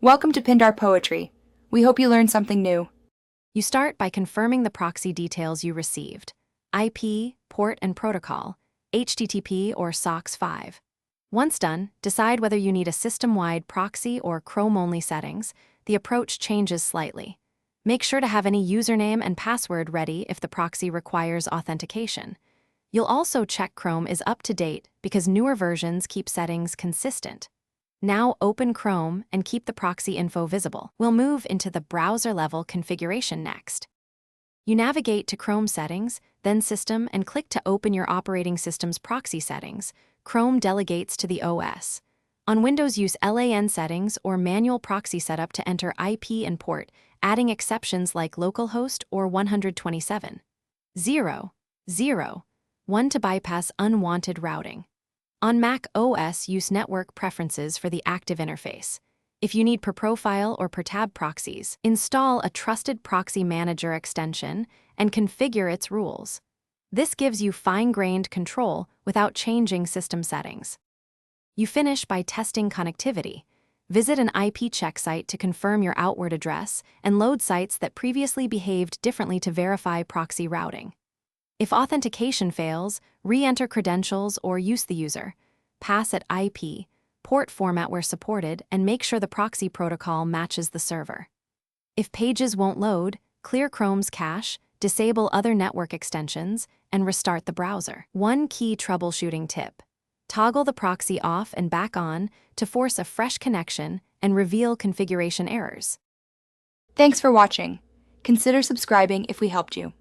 Welcome to Pindar Poetry. We hope you learned something new. You start by confirming the proxy details you received: IP, port and protocol, HTTP or SOCKS 5. Once done, decide whether you need a system-wide proxy or Chrome-only settings. The approach changes slightly. Make sure to have any username and password ready if the proxy requires authentication. You'll also check Chrome is up to date because newer versions keep settings consistent. Now open Chrome and keep the proxy info visible. We'll move into the browser-level configuration next. You navigate to Chrome Settings, then System, and click to open your operating system's proxy settings. Chrome delegates to the OS. On Windows, use LAN settings or manual proxy setup to enter IP and port, adding exceptions like localhost or 127.0.0.1 to bypass unwanted routing. On macOS, use network preferences for the active interface. If you need per profile or per tab proxies, install a trusted proxy manager extension and configure its rules. This gives you fine-grained control without changing system settings. You finish by testing connectivity. Visit an IP check site to confirm your outward address and load sites that previously behaved differently to verify proxy routing. If authentication fails, re-enter credentials or use the user. Pass at IP, port format where supported, and make sure the proxy protocol matches the server. If pages won't load, clear Chrome's cache, disable other network extensions, and restart the browser. One key troubleshooting tip: toggle the proxy off and back on to force a fresh connection and reveal configuration errors. Thanks for watching. Consider subscribing if we helped you.